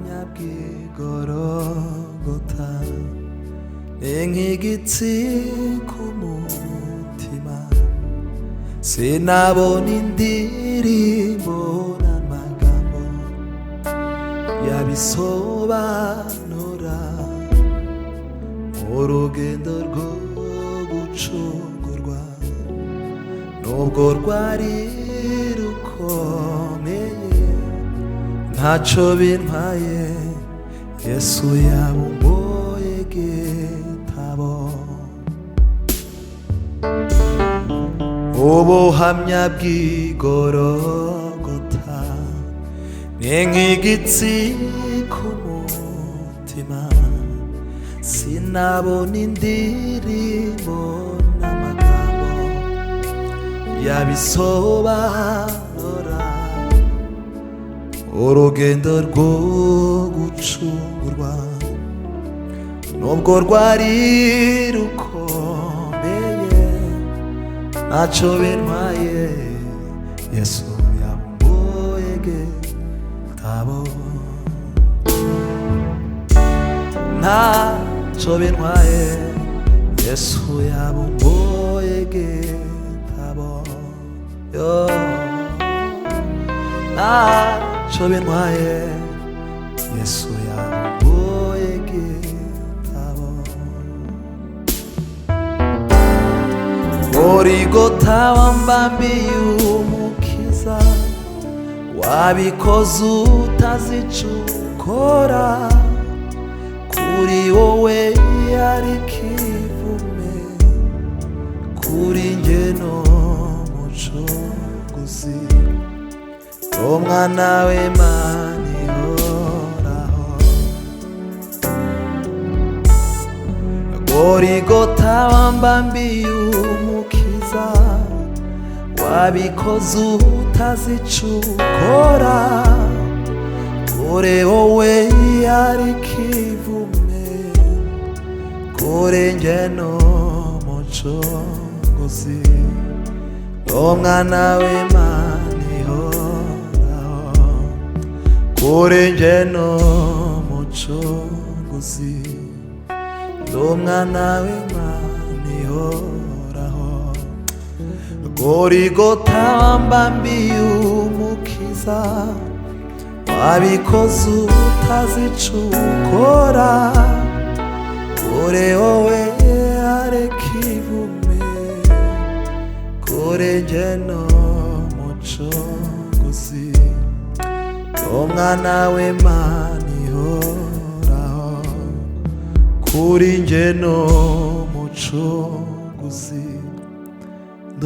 ubuhamya bw'igorogota ni nk'igiti ku mutima sinabona indirimbo n'amagambo yabisobanura urugendo rwo gucungurwa nubwo rwari rukomeye ntacyo bintwaye Yesu yabumboye igitabo ubuhamya bw'igorogota ni nk'igiti ku mutima sinabona indirimbo n'amagambo yabisobanura urugendo rwo gucungurwa nubwo rwari rukomeye ntacyo bintwaye Yesu yabumboye igitabo ntacyo bintwaye Yesu yabumboye igitabo ntacyo bintwaye Yesu yabumboye igitabo Gorigota wambambiye umukiza wabikoze utazi icyo ukora kuri wowe yari ikivume kuri njye no mucunguzi umwana w'Imana ihoraho Gorigota wambambiye umukiza wabikoze utazi icyo ukora kuri wowe yari ikivume kuri njye no mucunguzi umwana w'Imana ihoraho kuri njye no mucunguzi umwana w'Imana ihoraho Gorigota wambambiye umukiza wabikoze utazi icyo ukora kuri wowe yari ikivume kuri njye no mucunguzi umwana w'Imana ihoraho kuri njye no mucunguzi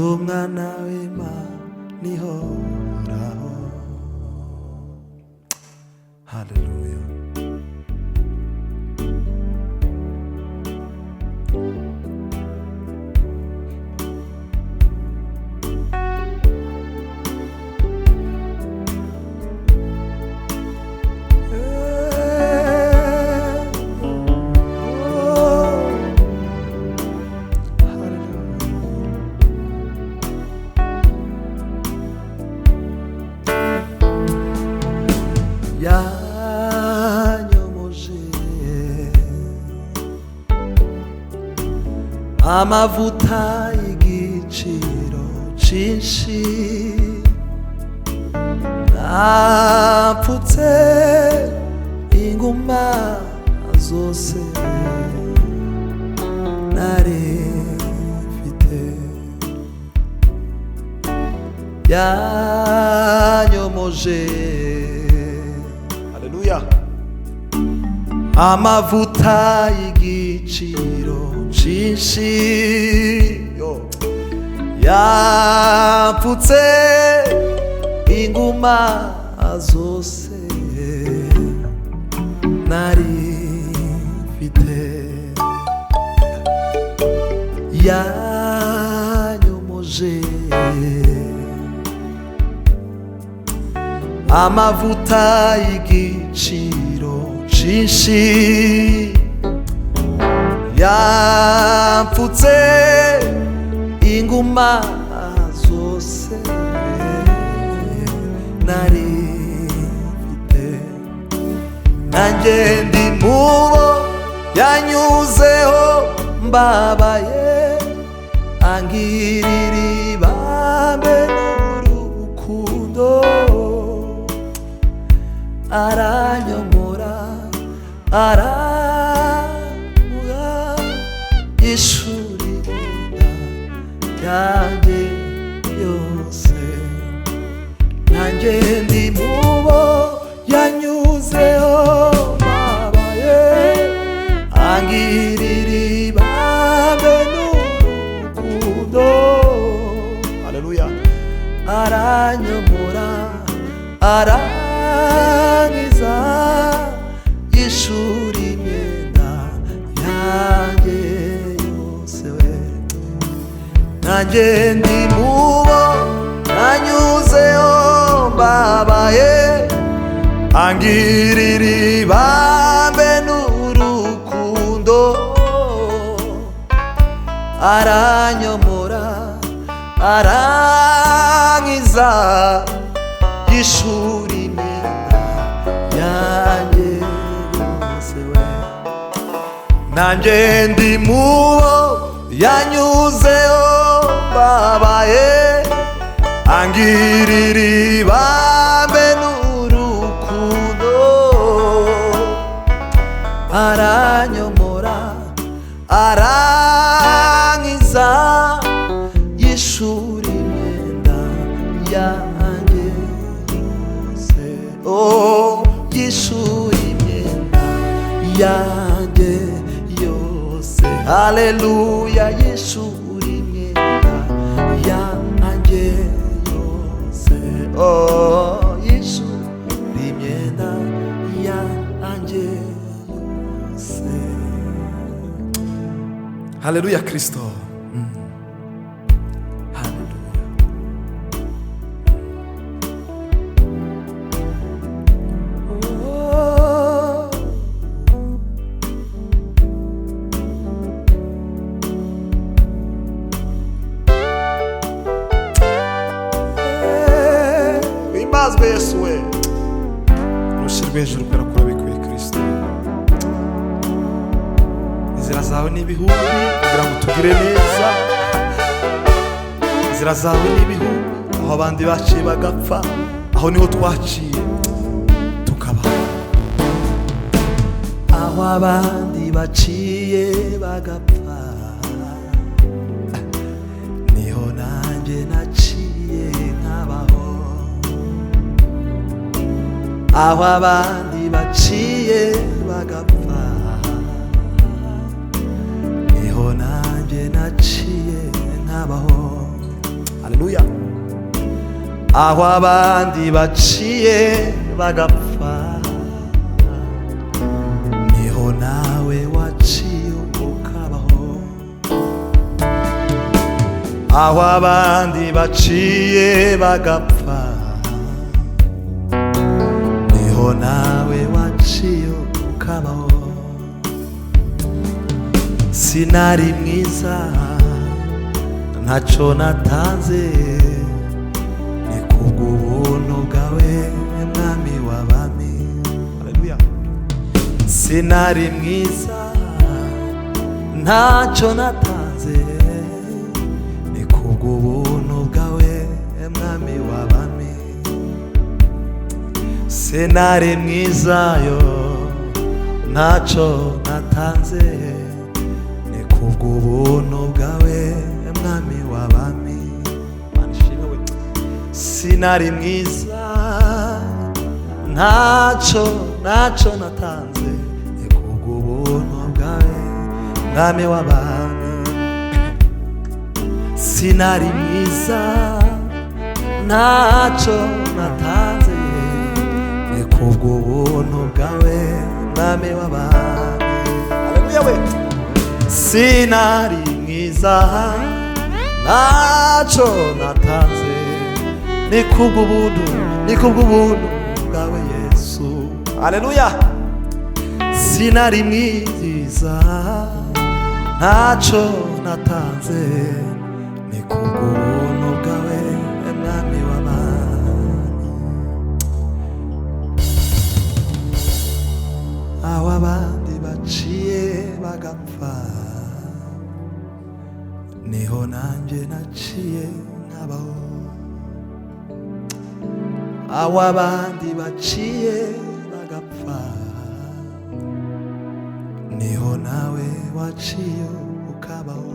umwana w'Imana ihoraho Hallelujah. yanyomoje amavuta y'igiciro cyinshi napfutse inguma zose nari mfite yanyomoje amavuta y'igiciro cyinshi yapfutse inguma zose nari mfite yanyomoje amavuta y'igiciro cyinshi yapfutse inguma zose nari mfite nanjye ndi mubo yanyuzeho mbabaye angirira ibambe n'urukundo aranyomora aramuha ishuri yanjye yose nanjye ndi mubo yanyuzeho mbabaye angirira ibambe n'urukundo haleluya aranyomora arangiza ishuri imyenda yanjye yose we nanjye ndi mubo nanyuzeho mbabaye angirira ibambe n'urukundo aranyomora arangiza ishuri imyenda yanjye yose we nanjye ndi mubo yanyuzeho mbabaye angirira ibambe n'urukundo aranyomora arangiza yishuri imyenda yanjye yose oh yishuri imyenda yanjye yose haleluya yishuri imyenda yanjye yose oh yishuri imyenda yanjye yose haleluya Kristo haleluya himbazwe Yesu we ushirwe hejuru kubera ko urabikwiye Kristo inzira zawe n'ibihumbi kugira ngo tugire neza inzira zawe n'ibihumbi aho abandi baciye bagapfa aho niho twaciye tukaba aho abandi baciye bagapfa niho nanjye naciye nkabaho aho abandi baciye bagapfa niho nanjye naciye nkabaho haleluya aho abandi baciye bagapfa niho nawe waciye ukabaho aho abandi baciye bagapfa niho nawe waciye ukabaho sinari mwiza ntacyo natanze ni kubw'ubuntu bwawe mwami w'abami haleluya sinari mwiza ntacyo natanze ni kubw'ubuntu bwawe mwami w'abami sinari mwiza yo ntacyo natanze ni kubw'ubuntu bwawe mwami w'abami sinari mwiza ntacyo natanze ni kubw'ubuntu bwawe mwami w'abami sinari mwiza ntacyo natanze ni kubw'ubuntu bwawe mwami w'abami haleluya we sinari mwiza ntacyo natanze ni kubw'ubuntu bwawe Yesu haleluya sinari mwiza ntacyo natanze ni kubw'ubuntu bwawe mwami w'abami. 'Cause aho abandi baciye bagapfa niho nanjye naciye nkabaho, aho abandi baciye bagapfa niho nawe waciye ukabaho.